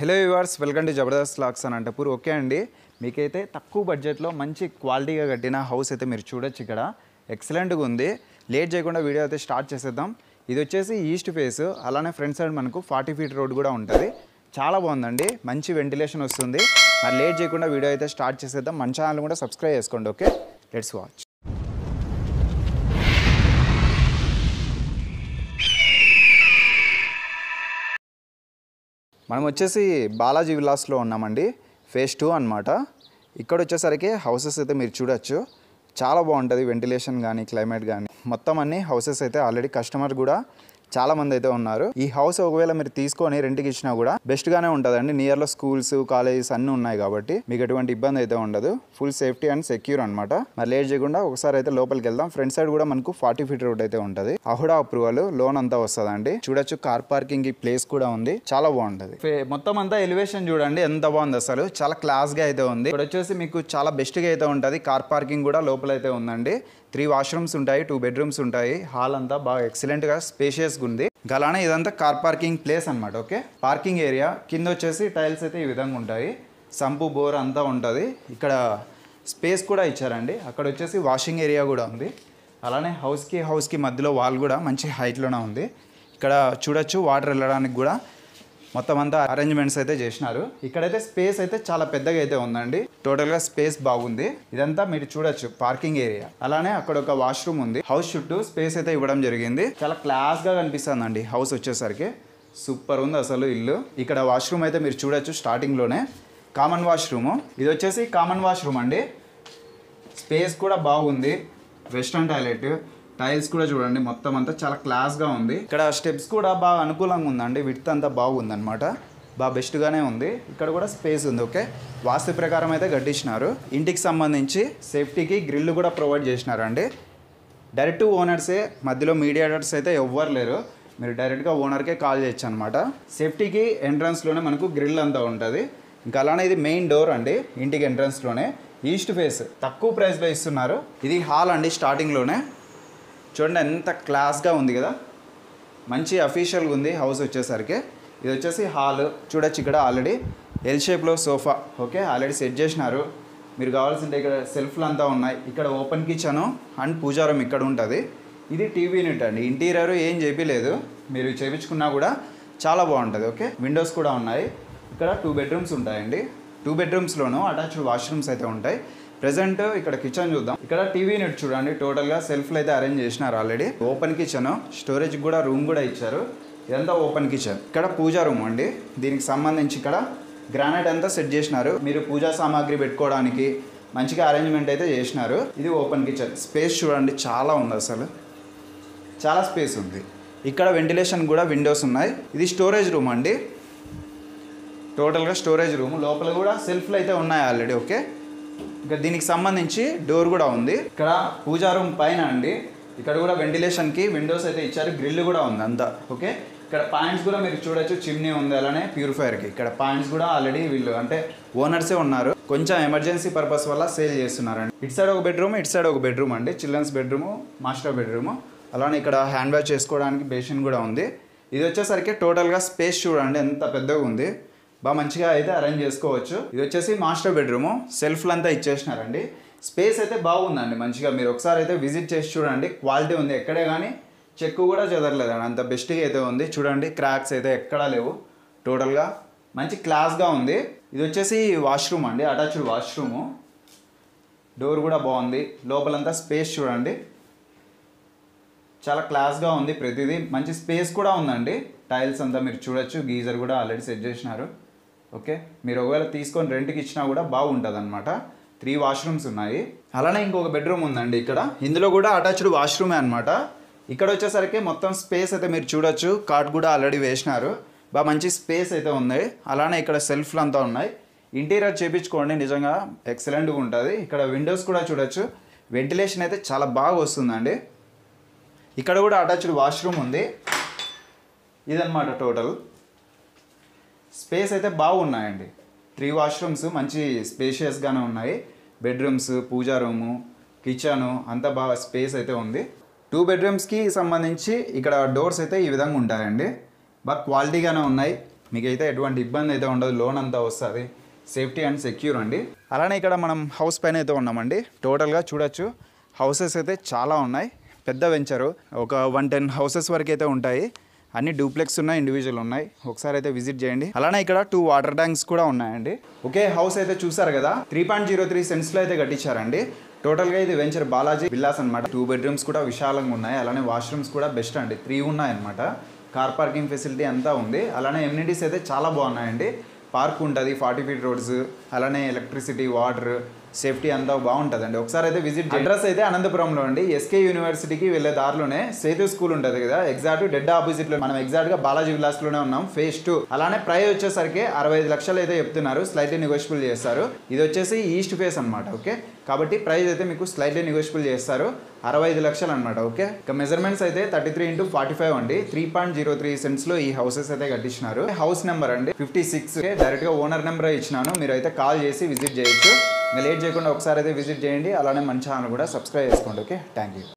Hello viewers, welcome to Jabardasth vlogs Anantapur. Okay అండి, మీకైతే తక్కువ బడ్జెట్లో మంచి క్వాలిటీగా కట్టిన హౌస్ అయితే మీరు చూడొచ్చు. ఇక్కడ ఎక్సలెంట్గా ఉంది. లేట్ చేయకుండా వీడియో అయితే స్టార్ట్ చేసేద్దాం. ఇది వచ్చేసి ఈస్ట్ ఫేస్, అలానే ఫ్రంట్ సైడ్ మనకు 40 ఫీట్ రోడ్ కూడా ఉంటుంది. చాలా బాగుందండి, మంచి వెంటిలేషన్ వస్తుంది. మరి లేట్ చేయకుండా వీడియో అయితే స్టార్ట్ చేసేద్దాం. మన ఛానల్ కూడా సబ్స్క్రైబ్ చేసుకోండి. Okay, let's watch. మనం వచ్చేసి బాలాజీ విలాస్లో ఉన్నామండి. ఫేజ్ 2 అనమాట. ఇక్కడ వచ్చేసరికి హౌసెస్ అయితే మీరు చూడొచ్చు. చాలా బాగుంటుంది, వెంటిలేషన్ కానీ క్లైమేట్ కానీ మొత్తం అన్ని హౌసెస్ అయితే ఆల్రెడీ కస్టమర్ కూడా చాలా మంది అయితే ఉన్నారు. ఈ హౌస్ ఒకవేళ మీరు తీసుకొని రెంట్కి ఇచ్చినా కూడా బెస్ట్గానే ఉంటుందండి. నియర్లో స్కూల్స్ కాలేజెస్ అన్నీ ఉన్నాయి కాబట్టి మీకు ఎటువంటి ఇబ్బంది అయితే ఉండదు. ఫుల్ సేఫ్టీ అండ్ సెక్యూర్ అనమాట. మరి లేట్ చేయకుండా ఒకసారి అయితే లోపలికి వెళ్దాం. ఫ్రంట్ సైడ్ కూడా మనకు 40 ఫీట్ రోడ్ అయితే ఉంటుంది. అహుడా అప్రూవల్ లోన్ అంతా వస్తుందండి. చూడొచ్చు, కార్ పార్కింగ్ ప్లేస్ కూడా ఉంది. చాలా బాగుంటుంది. మొత్తం అంతా ఎలివేషన్ చూడండి ఎంత బాగుంది, అసలు చాలా క్లాస్ గా అయితే ఉంది. ఇక్కడ వచ్చేసి మీకు చాలా బెస్ట్ గా అయితే ఉంటుంది. కార్ పార్కింగ్ కూడా లోపల అయితే ఉందండి. 3 వాష్రూమ్స్ ఉంటాయి, 2 బెడ్రూమ్స్ ఉంటాయి. హాల్ అంతా బాగా ఎక్సలెంట్ గా స్పేషియస్ గా ఉంది. అలానే ఇదంతా కార్ పార్కింగ్ ప్లేస్ అనమాట. ఓకే, పార్కింగ్ ఏరియా కింద వచ్చేసి టైల్స్ అయితే ఈ విధంగా ఉంటాయి. సంపు బోర్ అంతా ఉంటుంది. ఇక్కడ స్పేస్ కూడా ఇచ్చారండి. అక్కడ వచ్చేసి వాషింగ్ ఏరియా కూడా ఉంది. అలానే హౌస్కి మధ్యలో వాల్ కూడా మంచి హైట్లోనే ఉంది. ఇక్కడ చూడొచ్చు, వాటర్ వెళ్ళడానికి కూడా మొత్తం అంతా అరేంజ్మెంట్స్ అయితే చేసినారు. ఇక్కడైతే స్పేస్ అయితే చాలా పెద్దగా అయితే ఉందండి. టోటల్గా స్పేస్ బాగుంది. ఇదంతా మీరు చూడొచ్చు పార్కింగ్ ఏరియా. అలానే అక్కడ ఒక వాష్రూమ్ ఉంది. హౌస్ చుట్టూ స్పేస్ అయితే ఇవ్వడం జరిగింది. చాలా క్లాస్ గా కనిపిస్తుందండి హౌస్ వచ్చేసరికి. సూపర్ ఉంది అసలు ఇల్లు. ఇక్కడ వాష్రూమ్ అయితే మీరు చూడొచ్చు. స్టార్టింగ్ లోనే కామన్ వాష్రూమ్. ఇది వచ్చేసి కామన్ వాష్రూమ్ అండి. స్పేస్ కూడా బాగుంది. Western toilet. టైల్స్ కూడా చూడండి, మొత్తం అంతా చాలా క్లాస్గా ఉంది. ఇక్కడ స్టెప్స్ కూడా బాగా అనుకూలంగా ఉందండి. విడ్త్ అంతా బాగుంది అనమాట. బాగా బెస్ట్గానే ఉంది. ఇక్కడ కూడా స్పేస్ ఉంది. ఓకే, వాస్తు ప్రకారం అయితే కట్టించినారు. ఇంటికి సంబంధించి సేఫ్టీకి గ్రిల్ కూడా ప్రొవైడ్ చేసినారండి. డైరెక్ట్ ఓనర్సే, మధ్యలో మీడియేటర్స్ అయితే ఎవ్వరు లేరు. మీరు డైరెక్ట్గా ఓనర్కే కాల్ చేయొచ్చు అనమాట. సేఫ్టీకి ఎంట్రన్స్లోనే మనకు గ్రిల్ అంతా ఉంటుంది. ఇంకా అలానే ఇది మెయిన్ డోర్ అండి. ఇంటికి ఎంట్రన్స్లోనే ఈస్ట్ ఫేస్ తక్కువ ప్రైస్లో ఇస్తున్నారు. ఇది హాల్ అండి. స్టార్టింగ్లోనే చూడండి ఎంత క్లాస్గా ఉంది కదా, మంచి అఫీషియల్గా ఉంది హౌస్ వచ్చేసరికి. ఇది వచ్చేసి హాల్ చూడొచ్చు. ఇక్కడ ఆల్రెడీ ఎల్ షేప్లో సోఫా ఓకే ఆల్రెడీ సెట్ చేసినారు. మీరు కావాల్సింటే ఇక్కడ సెల్ఫ్లు అంతా ఉన్నాయి. ఇక్కడ open kitchen and puja room ఇక్కడ ఉంటుంది. ఇది టీవీ యూనిట్ అండి. ఇంటీరియర్ ఏం చేపించలేదు, మీరు చేపించుకున్నా కూడా చాలా బాగుంటుంది. ఓకే, విండోస్ కూడా ఉన్నాయి. ఇక్కడ 2 బెడ్రూమ్స్ ఉంటాయండి. 2 బెడ్రూమ్స్లోనూ అటాచ్డ్ వాష్రూమ్స్ అయితే ఉంటాయి. ప్రెజెంట్ ఇక్కడ కిచెన్ చూద్దాం. ఇక్కడ టీవీ యూనిట్ చూడండి. టోటల్గా సెల్ఫ్లు అయితే అరేంజ్ చేసినారు ఆల్రెడీ. ఓపెన్ కిచెన్, స్టోరేజ్ కూడా రూమ్ కూడా ఇచ్చారు. ఇదంతా ఓపెన్ కిచెన్. ఇక్కడ పూజా రూమ్ అండి. దీనికి సంబంధించి ఇక్కడ గ్రానైట్ అంతా సెట్ చేసినారు. మీరు పూజా సామాగ్రి పెట్టుకోవడానికి మంచిగా అరేంజ్మెంట్ అయితే చేసినారు. ఇది ఓపెన్ కిచెన్. స్పేస్ చూడండి చాలా ఉంది, అసలు చాలా స్పేస్ ఉంది. ఇక్కడ వెంటిలేషన్ కూడా విండోస్ ఉన్నాయి. ఇది స్టోరేజ్ రూమ్ అండి. టోటల్గా స్టోరేజ్ రూమ్. లోపల కూడా సెల్ఫ్లు అయితే ఉన్నాయి ఆల్రెడీ. ఓకే, ఇంకా దీనికి సంబంధించి డోర్ కూడా ఉంది. ఇక్కడ పూజా రూమ్ పైన అండి. ఇక్కడ కూడా వెంటిలేషన్కి విండోస్ అయితే ఇచ్చారు. గ్రిల్ కూడా ఉంది అంతా. ఓకే, ఇక్కడ పాయింట్స్ కూడా మీరు చూడొచ్చు. చిమ్నీ ఉంది. అలానే ప్యూరిఫైయర్కి ఇక్కడ పాయింట్స్ కూడా ఆల్రెడీ వీళ్ళు అంటే ఓనర్సే ఉన్నారు. కొంచెం ఎమర్జెన్సీ పర్పస్ వల్ల సేల్ చేస్తున్నారండి. ఇటు సైడ్ ఒక బెడ్రూమ్, ఇటు సైడ్ ఒక బెడ్రూమ్ అండి. Children's bedroom, master bedroom. అలానే ఇక్కడ హ్యాండ్ వాష్ చేసుకోవడానికి బేసిన్ కూడా ఉంది. ఇది వచ్చేసరికి టోటల్గా స్పేస్ చూడండి ఎంత పెద్దగా ఉంది. బాగా మంచిగా అయితే అరేంజ్ చేసుకోవచ్చు. ఇది వచ్చేసి మాస్టర్ బెడ్రూమ్. సెల్ఫ్లు అంతా ఇచ్చేసినారండి. స్పేస్ అయితే బాగుందండి మంచిగా. మీరు ఒకసారి అయితే విజిట్ చేసి చూడండి. క్వాలిటీ ఉంది. ఎక్కడే కానీ చెక్కు కూడా చెదరలేదండి. అంత బెస్ట్గా అయితే ఉంది. చూడండి, క్రాక్స్ అయితే ఎక్కడా లేవు. టోటల్గా మంచి క్లాస్గా ఉంది. ఇది వచ్చేసి వాష్రూమ్ అండి. Attached washroom. డోర్ కూడా బాగుంది. లోపలంతా స్పేస్ చూడండి, చాలా క్లాస్గా ఉంది. ప్రతిదీ మంచి స్పేస్ కూడా ఉందండి. టైల్స్ అంతా మీరు చూడొచ్చు. గీజర్ కూడా ఆల్రెడీ సెట్ చేసినారు. ఓకే, మీరు ఒకవేళ తీసుకొని రెంట్కి ఇచ్చినా కూడా బాగుంటుంది అనమాట. 3 వాష్రూమ్స్ ఉన్నాయి. అలానే ఇంకొక బెడ్రూమ్ ఉందండి ఇక్కడ. ఇందులో కూడా అటాచ్డ్ వాష్రూమే అనమాట. ఇక్కడ వచ్చేసరికి మొత్తం స్పేస్ అయితే మీరు చూడొచ్చు. కార్డ్ కూడా ఆల్రెడీ వేసినారు. బాగా మంచి స్పేస్ అయితే ఉంది. అలానే ఇక్కడ సెల్ఫ్లు అంతా ఉన్నాయి. ఇంటీరియర్ చేయించుకోండి, నిజంగా ఎక్సలెంట్గా ఉంటుంది. ఇక్కడ విండోస్ కూడా చూడొచ్చు. వెంటిలేషన్ అయితే చాలా బాగా వస్తుందండి. ఇక్కడ కూడా అటాచ్డ్ వాష్రూమ్ ఉంది. ఇదన్నమాట టోటల్ స్పేస్ అయితే బాగున్నాయండి. 3 వాష్రూమ్స్ మంచి స్పేషియస్గానే ఉన్నాయి. బెడ్రూమ్స్, పూజా రూము, కిచెను అంతా బాగా స్పేస్ అయితే ఉంది. 2 బెడ్రూమ్స్కి సంబంధించి ఇక్కడ డోర్స్ అయితే ఈ విధంగా ఉంటాయండి. బాగా క్వాలిటీగానే ఉన్నాయి. మీకైతే ఎటువంటి ఇబ్బంది అయితే ఉండదు, లోన్ అంతా వస్తుంది, సేఫ్టీ అండ్ సెక్యూర్ అండి. అలానే ఇక్కడ మనం హౌస్ పైన అయితే ఉన్నామండి. టోటల్గా చూడొచ్చు హౌసెస్ అయితే చాలా ఉన్నాయి, పెద్ద వెంచరు, ఒక 110 హౌసెస్ వరకు అయితే ఉంటాయి. అన్ని డూప్లెక్స్ ఉన్నాయి, ఇండివిజువల్ ఉన్నాయి. ఒకసారి అయితే విజిట్ చేయండి. అలానే ఇక్కడ 2 వాటర్ ట్యాంక్స్ కూడా ఉన్నాయండి. ఒకే హౌస్ అయితే చూసారు కదా, 3.03 సెంట్స్లో అయితే కట్టించారండి. టోటల్గా ఇది వెంచర్ బాలాజీ విల్లాస్ అనమాట. 2 బెడ్రూమ్స్ కూడా విశాలంగా ఉన్నాయి, అలానే వాష్రూమ్స్ కూడా బెస్ట్ అండి, 3 ఉన్నాయన్నమాట. కార్ పార్కింగ్ ఫెసిలిటీ అంతా ఉంది. అలానే ఎమ్యూనిటీస్ అయితే చాలా బాగున్నాయండి. పార్క్ ఉంటుంది, 40 ఫీట్ రోడ్స్, అలానే ఎలక్ట్రిసిటీ, వాటర్, సేఫ్టీ అంతా బాగుంటుందండి. ఒకసారి అయితే విజిట్. అడ్రస్ అయితే అనంతపురంలో అండి, ఎస్కే యూనివర్సిటీకి వెళ్ళే దారిలోనే సేతు స్కూల్ ఉంటుంది కదా, ఎగ్జాక్ట్ డెడ్ ఆపోజిట్లో. మనం ఎగ్జాక్ట్గా బాలాజీ విలాస్లోనే ఉన్నాం, ఫేజ్ 2. అలానే ప్రైస్ వచ్చేసరికి 65 లక్షలు అయితే చెప్తున్నారు, స్లైట్లీ నెగోషియబుల్ చేస్తారు. ఇది వచ్చేసి ఈస్ట్ ఫేస్ అనమాట. ఓకే, కాబట్టి ప్రైస్ అయితే మీకు స్లైట్లీ నెగోషియబుల్ చేస్తారు, 65 లక్షలు అనమాట. ఓకే, ఇక మెజర్మెంట్స్ అయితే 33x45 అండి. 3.03 సెంట్స్లో ఈ హౌసెస్ అయితే కట్టించినారు. హౌస్ నెంబర్ అండి 56. డైరెక్ట్గా ఓనర్ నెంబర్ ఇచ్చినాను, మీరు అయితే కాల్ చేసి విజిట్ చేయొచ్చు. ఇంకా లేట్ చేయకుండా ఒకసారి అయితే విజిట్ చేయండి. అలానే మన ఛానల్ కూడా సబ్స్క్రైబ్ చేసుకోండి. Okay, thank you.